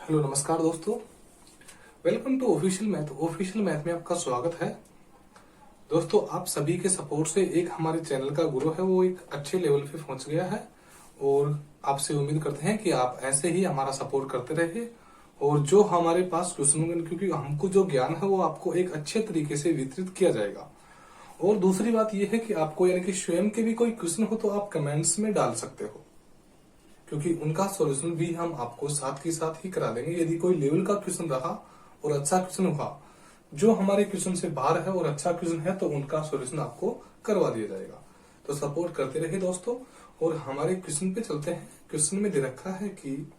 Hello नमस्कार दोस्तों। Welcome to official math में आपका स्वागत है। दोस्तों, आप सभी के सपोर्ट से एक हमारे चैनल का गुरु है वो एक अच्छे लेवल पे पहुंच गया है और आपसे उम्मीद करते हैं कि आप ऐसे ही हमारा सपोर्ट करते रहे और जो हमारे पास क्वेश्चन, क्योंकि हमको जो ज्ञान है वो आपको एक अच्छे तरीके से वितरित किया जाएगा। और दूसरी बात यह है कि आपको यानी कि स्वयं के भी कोई क्वेश्चन हो तो आप कमेंट्स में डाल सकते हो, क्योंकि उनका सॉल्यूशन भी हम आपको साथ के साथ ही करा देंगे। यदि कोई लेवल का क्वेश्चन रहा और अच्छा क्वेश्चन हुआ, जो हमारे क्वेश्चन से बाहर है और अच्छा क्वेश्चन है, तो उनका सॉल्यूशन आपको करवा दिया जाएगा। तो सपोर्ट करते रहिए दोस्तों। और हमारे क्वेश्चन पे चलते हैं। क्वेश्चन में दे रखा है कि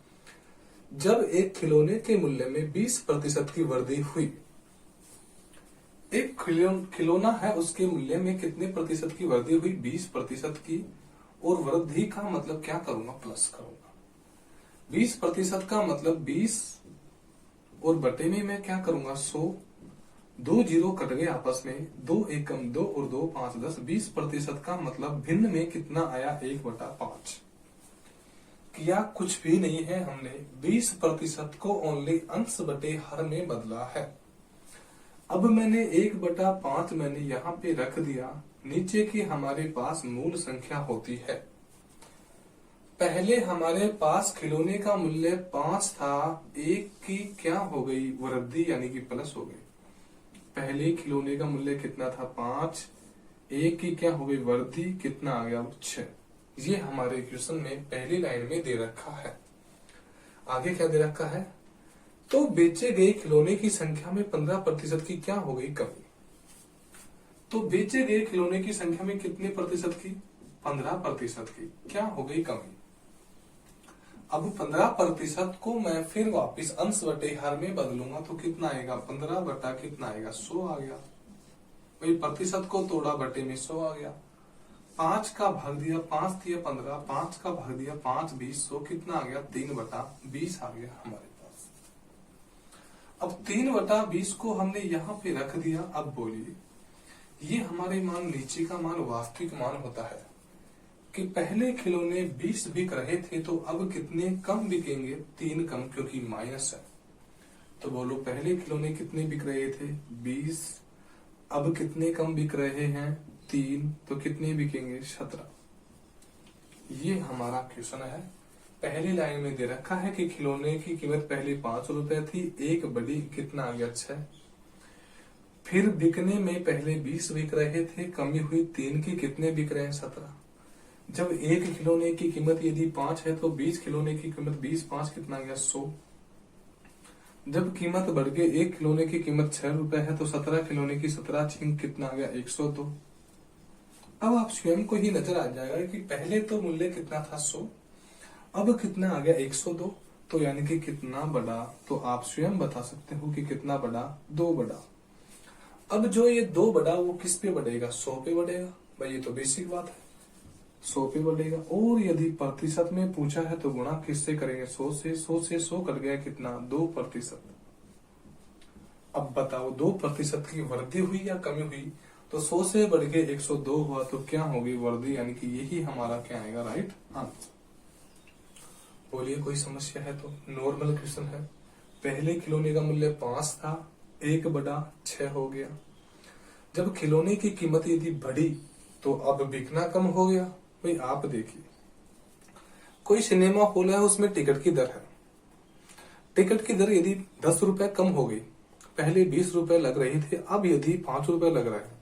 जब एक खिलौने के मूल्य में 20% की वृद्धि हुई, एक खिलौना है उसके मूल्य में कितने प्रतिशत की वृद्धि हुई? 20% की। और वृद्धि का मतलब क्या करूंगा? प्लस करूंगा। 20% का मतलब 20 और बटे में मैं क्या करूंगा? 100। 2 जीरो कट गए आपस में, 2 एकम 2 और 2 5 10। 20% का मतलब भिन्न में कितना आया? 1/5। किया कुछ भी नहीं है, हमने 20% को ओनली अंश बटे हर में बदला है। अब मैंने 1/5 मैंने यहाँ पे रख दिया। नीचे की हमारे पास मूल संख्या होती है। पहले हमारे पास खिलौने का मूल्य 5 था, एक की क्या हो गई? वृद्धि, यानी कि प्लस हो गई। पहले खिलौने का मूल्य कितना था? 5। एक की क्या हो गई? वृद्धि। कितना आ गया? 6। ये हमारे क्वेश्चन में पहली लाइन में दे रखा है। आगे क्या दे रखा है? तो बेचे गए खिलौने की संख्या में 15% की क्या हो गई? कमी। तो बेचे गए खिलौने की संख्या में कितने प्रतिशत की? 15% की क्या हो गई? कमी। अब 15% को मैं फिर वापस अंश बटे हर में बदलूंगा तो कितना आएगा? 15 बटा कितना आएगा? 100 आ गया। भाई प्रतिशत को तोड़ा, बटे में 100 आ गया। 5 का भाग दिया, 5 दिया 15, 5 का भाग दिया 5 20, 100 कितना आ गया? 3/20 आ गया हमारे पास। अब 3/20 को हमने यहाँ पे रख दिया। अब बोलिए, ये हमारे मान नीचे का मान वास्तविक मान होता है कि पहले खिलौने 20 बिक रहे थे, तो अब कितने कम बिकेंगे? 3 कम, क्योंकि माइनस है। तो बोलो, पहले खिलौने कितने बिक रहे थे? 20। अब कितने कम बिक रहे हैं? 3। तो कितने बिकेंगे? 17। ये हमारा क्वेश्चन है। पहली लाइन में दे रखा है कि खिलौने की कीमत पहले 5 रुपए थी, एक बड़ी कितना आ गया? 6। फिर बिकने में पहले 20 बिक रहे थे, कमी हुई 3 की, कितने बिक रहे हैं? 17। जब एक खिलौने की कीमत यदि 5 है तो 20 खिलौने की कीमत 20 5 कितना गया? 100। जब कीमत बढ़ गई, एक खिलौने की कीमत 6 रुपए है तो 17 खिलौने की 17 छिंग कितना गया? 102। अब आप स्वयं को ही नजर आ जाएगा कि पहले तो मूल्य कितना था? 100। अब कितना आ गया? 102। तो यानी कि कितना बढ़ा? तो आप स्वयं बता सकते हो कि कितना बढ़ा? 2 बढ़ा। अब जो ये 2 बढ़ा वो किस पे बढ़ेगा? 100 पे बढ़ेगा। भाई ये तो बेसिक बात है, 100 पे बढ़ेगा। और यदि प्रतिशत में पूछा है तो गुणा किससे करेंगे? 100 से। 100 से 100 कट गया, कितना? 2%। अब बताओ, 2% की वृद्धि हुई या कमी हुई? तो 100 से बढ़ के 102 हुआ, तो क्या होगी? वृद्धि, यानी कि यही हमारा क्या आएगा? Right answer. बोलिए, कोई समस्या है? तो नॉर्मल क्वेश्चन है। पहले खिलौने का मूल्य 5 था, 1/6 हो गया। जब खिलौने की कीमत यदि बढ़ी तो अब बिकना कम हो गया। भाई आप देखिए, कोई सिनेमा हॉल है, उसमें टिकट की दर है। टिकट की दर यदि 10 रुपए कम हो गई, पहले 20 रुपए लग रही थी, अब यदि 5 रुपए लग रहे हैं,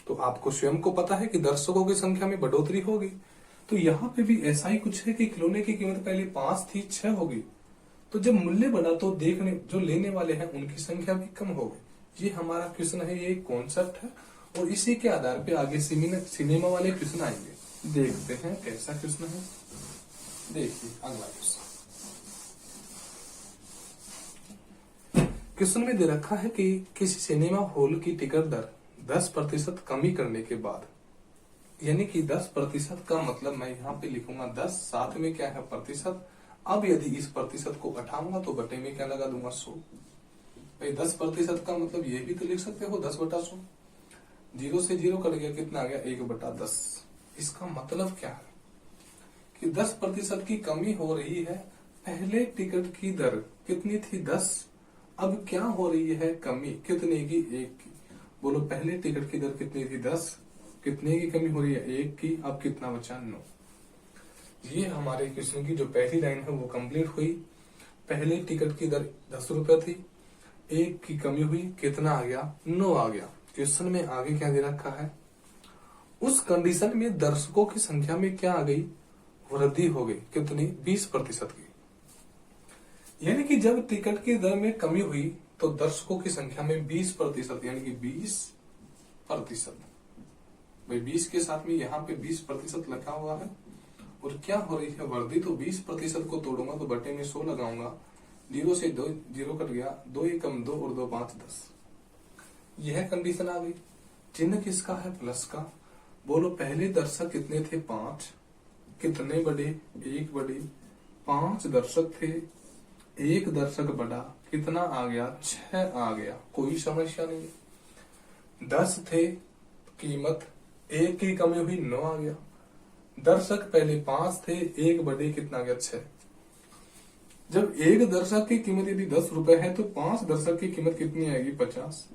तो आपको स्वयं को पता है कि दर्शकों की संख्या में बढ़ोतरी होगी। तो यहाँ पे भी ऐसा ही कुछ है कि खिलौने की कीमत पहले 5 थी, 6 हो गई। तो जब मूल्य बढ़ा तो देखने जो लेने वाले हैं उनकी संख्या भी कम हो गई। ये हमारा क्वेश्चन है, ये एक कॉन्सेप्ट है और इसी के आधार पे आगे सिनेमा वाले क्वेश्चन आएंगे। देखते हैं कैसा क्वेश्चन है। देखिए अगला क्वेश्चन। क्वेश्चन में दे रखा है कि किसी सिनेमा हॉल की टिकट दर 10% कमी करने के बाद, यानी कि 10% का मतलब मैं यहाँ पे लिखूंगा 10, साथ में क्या है? प्रतिशत। अब यदि इस प्रतिशत को उठाऊंगा तो बटे में क्या लगा दूंगा? 100। भाई 10% का मतलब ये भी तो लिख सकते हो 10/100। 0 से 0 कट गया, कितना आ गया? 1/10। इसका मतलब क्या है कि 10% की कमी हो रही है। पहले टिकट की दर कितनी थी 10, अब क्या हो रही है कमी, कितने की, 1 की। बोलो पहले टिकट की दर कितनी थी 10, कितने की कमी हो रही है, 1 की, अब कितना बचा 9। ये हमारे क्वेश्चन की जो पहली लाइन है वो कंप्लीट हुई। पहले टिकट की दर 10 रुपए थी, 1 की कमी हुई, कितना आ गया, 9 आ गया। क्वेश्चन में आगे क्या दे रखा है, उस कंडीशन में दर्शकों की संख्या में क्या आ गई, वृद्धि हो गई, कितनी, 20% की। यानी कि जब टिकट की दर में कमी हुई तो दर्शकों की संख्या में 20%, यानी कि 20%। भाई 20 के साथ में यहाँ पे 20% लिखा हुआ है और क्या हो रही है, वृद्धि। तो 20% को तोड़ूंगा तो बटे में 100 लगाऊंगा, 0 से 2 0 कट गया, 2 एकम 2 और 2 5 10। यह कंडीशन आ गई। चिन्ह किसका है, प्लस का। बोलो पहले दर्शक कितने थे, 5, कितने बढ़े, 1 बढ़े, 5 दर्शक थे, 1 दर्शक बढ़ा, कितना आ गया, 6 आ गया, कोई समस्या नहीं। 10 थे, कीमत 1 की कमी हुई, 9 आ गया। दर्शक पहले 5 थे, 1 बढ़े, कितना आ गया, 6। जब 1 दर्शक की कीमत यदि 10 रुपए है तो 5 दर्शक की कीमत कितनी आएगी, 50।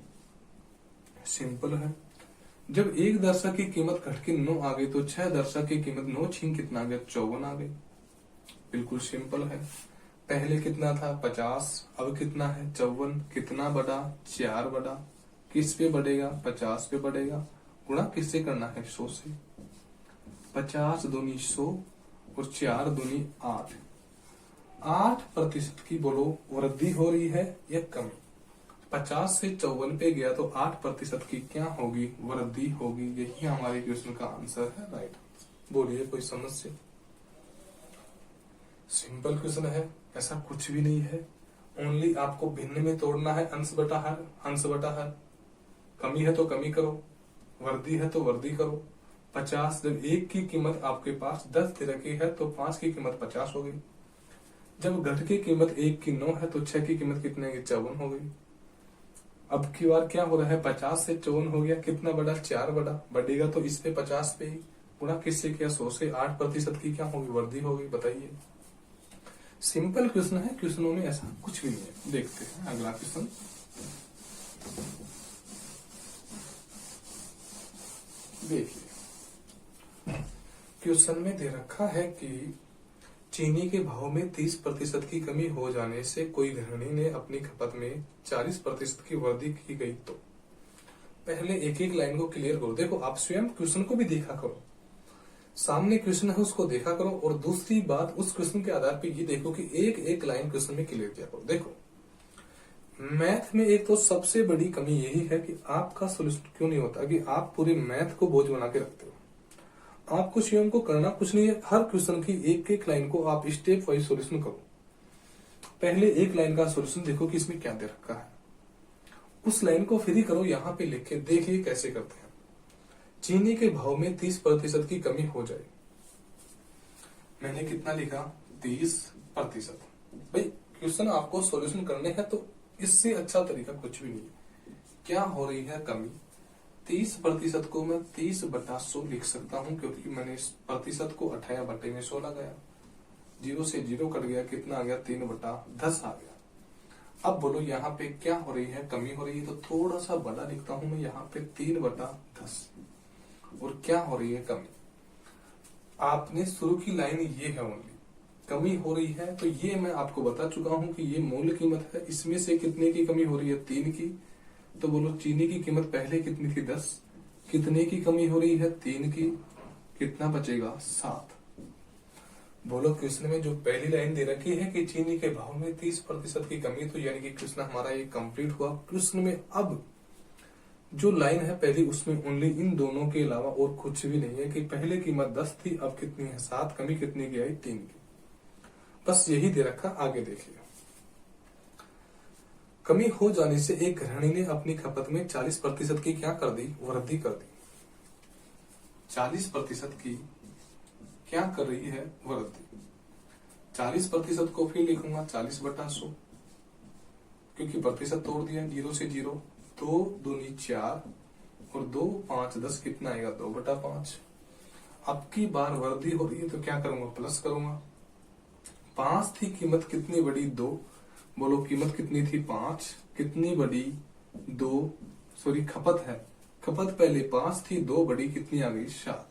सिंपल है। जब 1 दर्शक की कीमत घट के 9 आ गई तो 6 दर्शक की कीमत 9 छीन कितना आ गया, 54 आ गई। बिल्कुल सिंपल है। पहले कितना था, 50, अब कितना है, 54। कितना बढ़ा, 4 बढ़ा। किस पे बढ़ेगा, 50 पे बढ़ेगा। गुणा किससे करना है, 100 से। 50 दूनी 100 और 4 दूनी 8। 8% की बोलो वृद्धि हो रही है या कमी। 50 से 54 पे गया तो 8% की क्या होगी, वृद्धि होगी। यही हमारे क्वेश्चन का आंसर है, राइट। बोलिए कोई समस्या। सिंपल क्वेश्चन है, ऐसा कुछ भी नहीं है। ओनली आपको भिन्न में तोड़ना है, अंश बटा हर, अंश बटा हर। कमी है तो कमी करो, वृद्धि है तो वृद्धि करो। 50, जब 1 की कीमत आपके पास 10 दे रखी है तो 5 की कीमत 50 हो गई। जब घट की कीमत 1 की 9 है तो 6 की कीमत कितने की, 54 हो गई। अब की बार क्या हो रहा है, 50 से 54 हो गया, कितना बढ़ा, 4 बढ़ा। बढ़ेगा तो इस पे 50 पे ही गुणा किससे किया, 100 से। 8% की क्या होगी, वृद्धि होगी। बताइए, सिंपल क्वेश्चन है, क्वेश्चनों में ऐसा कुछ भी नहीं है। देखते हैं अगला क्वेश्चन। देखिए क्वेश्चन में दे रखा है कि चीनी के भाव में 30% की कमी हो जाने से कोई गृहिणी ने अपनी खपत में 40% की वृद्धि की गई। तो पहले एक एक लाइन को क्लियर करो। देखो आप स्वयं क्वेश्चन को भी देखा करो, सामने क्वेश्चन है उसको देखा करो, और दूसरी बात उस क्वेश्चन के आधार पे ये देखो कि एक एक लाइन क्वेश्चन में क्लियर किया करो। देखो मैथ में एक तो सबसे बड़ी कमी यही है कि आपका सोल्यूशन क्यों नहीं होता, कि आप पूरे मैथ को बोझ बना के रखते हो। आपको स्वयं को करना कुछ नहीं है, हर क्वेश्चन की एक एक लाइन को आप स्टेप वाइज सॉल्यूशन करो। पहले एक लाइन का सॉल्यूशन देखो कि इसमें क्या दे रखा है, उस लाइन को फिर ही करो, यहाँ पे लिख के देखिए कैसे करते हैं। चीनी के भाव में 30% की कमी हो जाए। मैंने कितना लिखा, 30%। भाई क्वेश्चन आपको सॉल्यूशन करने हैं तो इससे अच्छा तरीका कुछ भी नहीं है। क्या हो रही है कमी, 30% को मैं 30/100 लिख सकता हूं, क्योंकि मैंने इस प्रतिशत को 18 बटे में 100 लगाया। 0 से 0 कट गया, कितना आ गया, 3/10 आ गया। अब बोलो यहाँ पे क्या हो रही है, कमी हो रही है, तो थोड़ा सा बड़ा लिखता हूं मैं यहाँ पे, 3/10। और क्या हो रही है, कमी। आपने शुरू की लाइन ये है, ओनली कमी हो रही है, तो ये मैं आपको बता चुका हूं कि ये मूल कीमत है, इसमें से कितने की कमी हो रही है, 3 की। तो बोलो चीनी की कीमत पहले कितनी थी, 10, कितने की कमी हो रही है, 3 की, कितना बचेगा, 7। बोलो क्वेश्चन में जो पहली लाइन दे रखी है कि चीनी के भाव में 30% की कमी, तो यानी कि क्वेश्चन हमारा ये कंप्लीट हुआ। क्वेश्चन में अब जो लाइन है पहली, उसमें ओनली इन दोनों के अलावा और कुछ भी नहीं है, कि पहले कीमत 10 थी, अब कितनी है, 7, कमी कितनी की आई, 3 की। बस यही दे रखा। आगे देखिए, कमी हो जाने से एक गृहिणी ने अपनी खपत में 40% की क्या कर दी, वृद्धि कर दी। 40% की क्या कर रही है, वृद्धि। 40% को फिर लिखूंगा 40/100, क्योंकि प्रतिशत तोड़ दिया, 0 से 0, 2 दूनी 4 और 2 5 10, कितना आएगा, 2/5। अब की बार वृद्धि हो रही है तो क्या करूंगा, प्लस करूंगा। 5 थी कीमत, कितनी बढ़ी, 2 बोलो कीमत कितनी थी 5, कितनी बढ़ी 2, सॉरी खपत है, खपत पहले 5 थी, 2 बढ़ी, कितनी आ गई 7।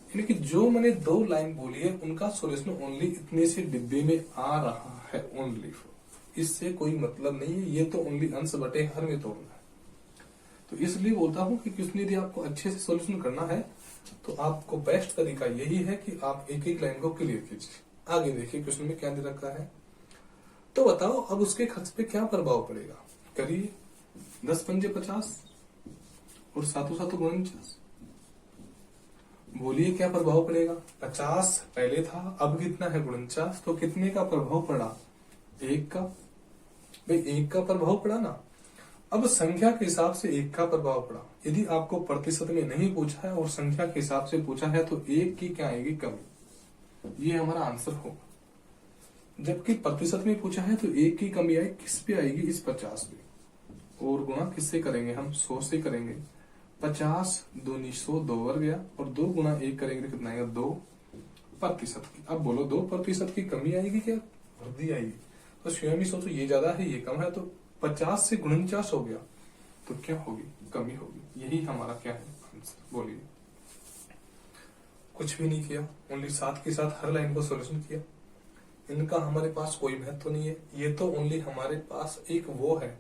यानी कि जो मैंने 2 लाइन बोली है उनका सॉल्यूशन ओनली इतने से डिब्बे में आ रहा है ओनली, इससे कोई मतलब नहीं है, ये तो ओनली अंश बटे हर में तोड़ना है। तो इसलिए बोलता हूं कि क्वेश्चन यदि आपको अच्छे से सॉल्यूशन करना है तो आपको बेस्ट तरीका यही है कि आप एक एक लाइन को क्लियर कीजिए। आगे देखिए क्वेश्चन में क्या दे रखा है, तो बताओ अब उसके खर्च पे क्या प्रभाव पड़ेगा। करिए 10 पंजे 50 और 7 49। बोलिए क्या प्रभाव पड़ेगा। 50 पहले था, अब कितना है 49, तो कितने का प्रभाव पड़ा 1 का। भाई 1 का प्रभाव पड़ा ना। अब संख्या के हिसाब से 1 का प्रभाव पड़ा। यदि आपको प्रतिशत में नहीं पूछा है और संख्या के हिसाब से पूछा है तो 1 की क्या आएगी कमी, ये हमारा आंसर होगा। जबकि प्रतिशत में पूछा है तो 1 की कमी आएगी, किस पे आएगी, इस 50 पे, और गुणा किससे करेंगे हम 100 से करेंगे। 50 दूनी 100, 2 वर्ग गया, और 2 गुणा 1 करेंगे तो कितना आएगा 2% की। अब बोलो 2% की कमी आएगी क्या वृद्धि आएगी। तो स्वयं ही सोचो ये ज्यादा है ये कम है, तो 50 से 49 हो गया तो क्या होगी कमी होगी। यही हमारा क्या है आंसर। बोलिए कुछ भी नहीं किया, ओनली साथ के साथ हर लाइन को सोल्यूशन किया। इनका हमारे पास कोई महत्व तो नहीं है, ये तो ओनली हमारे पास एक वो है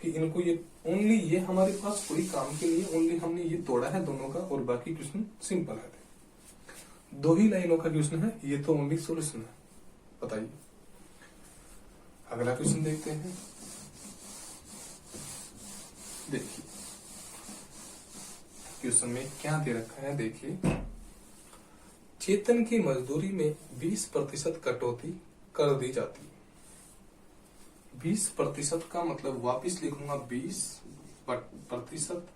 कि इनको ये ओनली ये हमारे पास कोई काम के लिए ओनली हमने ये तोड़ा है दोनों का, और बाकी क्वेश्चन सिंपल है। 2 ही लाइनों का क्वेश्चन है, ये तो ओनली सोल्यूशन है। बताइए अगला क्वेश्चन देखते हैं। देखिए क्वेश्चन में क्या दे रखा है, देखिए चेतन की मजदूरी में 20% कटौती कर दी जाती है। 20% का मतलब वापिस लिखूंगा 20%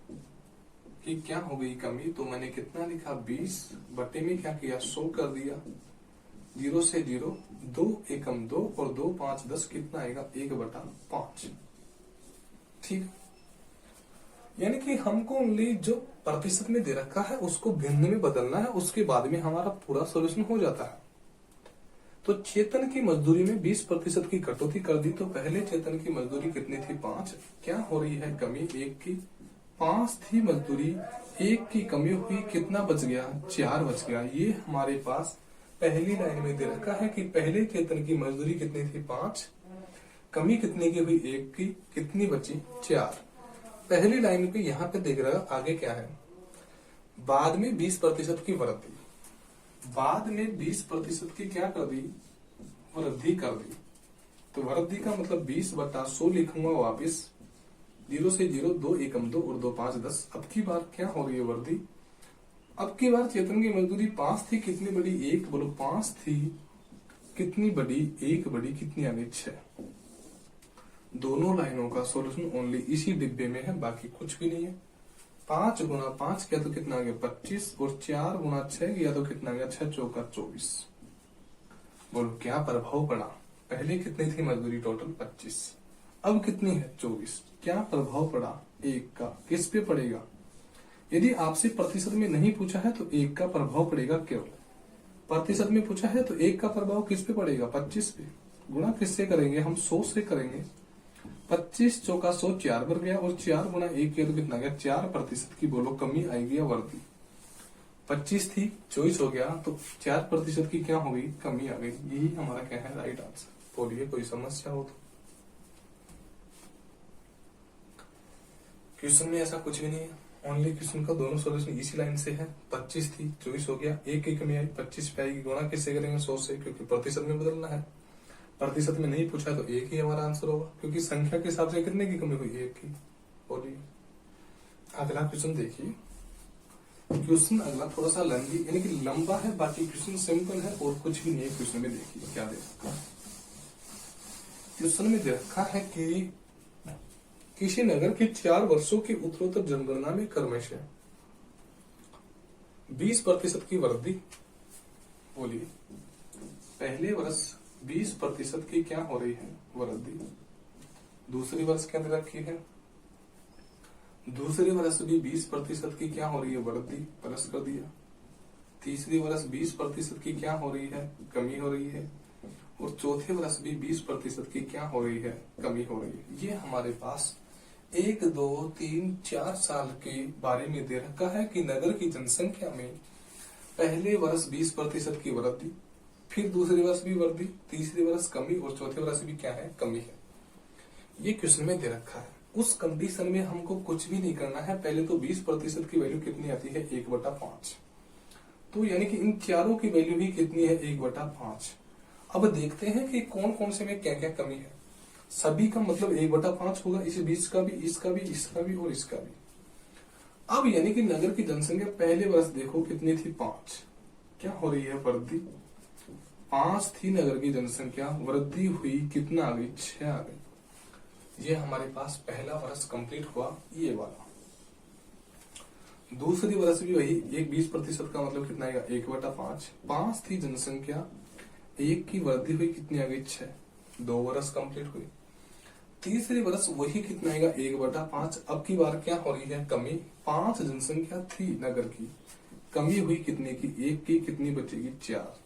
की क्या हो गई कमी, तो मैंने कितना लिखा 20 बटे में क्या किया 100 कर दिया। 0 से 0, 2 एकम 2 और 2 5 10, कितना आएगा 1/5। ठीक, यानी कि हमको ओनली जो प्रतिशत में दे रखा है उसको भिन्न में बदलना है, उसके बाद में हमारा पूरा सॉल्यूशन हो जाता है। तो चेतन की मजदूरी में 20% की कटौती कर दी, तो पहले चेतन की मजदूरी कितनी थी 5, क्या हो रही है कमी 1 की। 5 थी मजदूरी, 1 की कमी हुई, कितना बच गया 4 बच गया। ये हमारे पास पहली लाइन में दे रखा है कि पहले चेतन की मजदूरी कितनी थी 5, कमी कितने की हुई 1 की, कितनी बची 4। पहली लाइन पे यहाँ पे देख रहा है आगे क्या है, बाद में 20% की वृद्धि, बाद में 20% की क्या कर दी वृद्धि कर दी। तो वृद्धि का मतलब 20/100 लिखूंगा वापिस। 0 से 0, 2 एकम 2 और 2 5 10। अब की बार क्या हो रही है वृद्धि, अब की बार चेतन की मजदूरी 5 थी, कितनी बड़ी 1, बोलो 5 थी, कितनी बड़ी 1 बड़ी, कितनी आ गई 6। दोनों लाइनों का सॉल्यूशन ओनली इसी डिब्बे में है, बाकी कुछ भी नहीं है। 5 गुना 5 किया तो कितना आ गया 25, और 4 गुना 6 किया तो कितना आ गया 6 चौका 24। बोलो क्या प्रभाव पड़ा, पहले कितनी थी मजदूरी टोटल 25, अब कितनी है 24। क्या प्रभाव पड़ा 1 का, किस पे पड़ेगा। यदि आपसे प्रतिशत में नहीं पूछा है तो 1 का प्रभाव पड़ेगा केवल, प्रतिशत में पूछा है तो 1 का प्रभाव किस पे पड़ेगा 25 पे। गुणा किससे करेंगे हम 100 से करेंगे। 25 चौका 100, 4 बढ़ गया, और 4 गुना 1 किया तो कितना गया 4% की। बोलो कमी आएगी या वृद्धि। 25 थी 24 हो गया, तो 4% की क्या हो गई कमी आ गई। यही हमारा क्या है राइट आंसर। बोलिए कोई समस्या हो तो। क्वेश्चन में ऐसा कुछ भी नहीं है, ओनली क्वेश्चन का दोनों सोल्यूशन इसी लाइन से है। 25 थी 24 हो गया, 1 की कमी आई 25 पे आएगी। गुणा किससे करेंगे 100 से, क्योंकि प्रतिशत में बदलना है। प्रतिशत में नहीं पूछा तो 1 ही हमारा आंसर होगा, क्योंकि संख्या के हिसाब से कितने की कमी हुई 1 की। बोलिए अगला क्वेश्चन देखिए। क्वेश्चन अगला थोड़ा सा लंबी यानी कि लंबा है, बाकी क्वेश्चन सिंपल है और कुछ भी नहीं है। क्वेश्चन में देखिए क्या दे रखा है। क्वेश्चन में दे रखा है कि किसी नगर के 4 वर्षों की उत्तरोत्तर जनगणना में क्रमशः 20% की वृद्धि। बोलिए पहले वर्ष 20% की क्या हो रही है वृद्धि, दूसरी वर्ष क्या दे रखी है, दूसरी वर्ष भी 20% की क्या हो रही है वृद्धि, प्लस कर दिया। तीसरी वर्ष 20% की क्या हो रही है कमी हो रही है, और चौथे वर्ष भी 20% की क्या हो रही है, कमी हो रही है। ये हमारे पास 1, 2, 3, 4 साल के बारे में दे रखा है कि नगर की जनसंख्या में पहले वर्ष 20% की वृद्धि, फिर दूसरे वर्ष भी वृद्धि, तीसरे वर्ष कमी और चौथे वर्ष भी क्या है, कमी है। ये क्वेश्चन में दे रखा है। उस कंडीशन में हमको कुछ भी नहीं करना है। पहले तो 20% की वैल्यू कितनी आती है, 1/5। तो यानी कि इन चारों की वैल्यू भी कितनी है, 1/5। अब देखते हैं कि कौन कौन से में क्या क्या कमी है। सभी का मतलब 1/5 होगा, इस बीच का भी, इसका भी, इसका भी और इसका भी। अब यानी कि नगर की जनसंख्या पहले वर्ष देखो कितनी थी, 5। क्या हो रही है, वृद्धि। 5 थी नगर की जनसंख्या, वृद्धि हुई कितना आ गई, 6 आ गई। ये हमारे पास पहला वर्ष कंप्लीट हुआ, ये वाला। दूसरी वर्ष भी वही, एक 20% का मतलब कितना आएगा, 1/5। 5 थी जनसंख्या, 1 की वृद्धि हुई, कितनी आ गई, 6। 2 वर्ष कंप्लीट हुई। तीसरे वर्ष वही कितना आएगा, 1/5। अब की बार क्या हो रही है, कमी। 5 जनसंख्या थी नगर की, कमी हुई कितने की, 1 की, कितनी बचेगी, 4।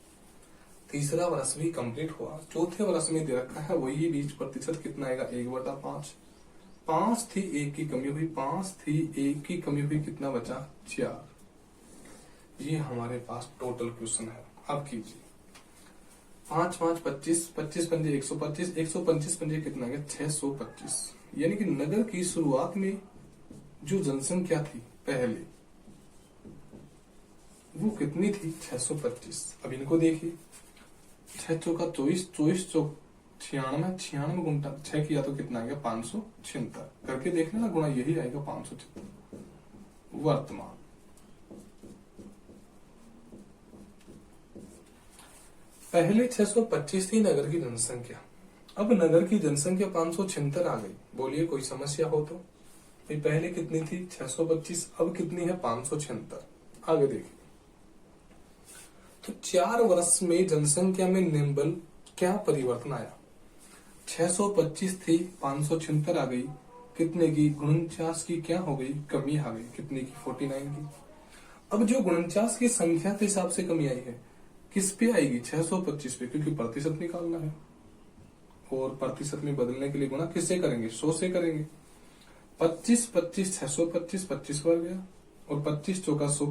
तीसरा वर्ष भी कंप्लीट हुआ। चौथे वर्ष में दे रखा है वही 20%, कितना आएगा, 1/5। 5 थी, 1 की कमी हुई, 5 थी, 1 की कमी हुई, कितना बचा, 4। ये हमारे पास टोटल क्वेश्चन है। अब कीजिए, 5 5 25, 25 पंजे 125, 125 पंजे कितना गया, 625। यानी कि नगर की शुरुआत में जो जनसंख्या थी पहले, वो कितनी थी, 625। अब इनको देखिए, 6 चौका 24, 24 चौक 96, 96 गुणा 6 किया तो कितना आएगा, 576। करके देख लेना, गुणा यही आएगा, 576। वर्तमान पहले 625 थी नगर की जनसंख्या, अब नगर की जनसंख्या 576 आ गई। बोलिए कोई समस्या हो तो। पहले कितनी थी, 625, अब कितनी है, 576। आगे देखिए, तो 4 वर्ष में जनसंख्या में निम्बल क्या परिवर्तन आया। 625 थी, 576 आ गई, कितने की, 49 की क्या हो गई, कमी आ गई, कितने की, 49 की। अब जो 49 की संख्या के हिसाब से कमी आई है, किस पे आएगी, 625 पे, क्योंकि प्रतिशत निकालना है और प्रतिशत में बदलने के लिए गुणा किससे करेंगे, 100 से करेंगे। 25 25 625, 25 बढ़ गया और 25 चौका 100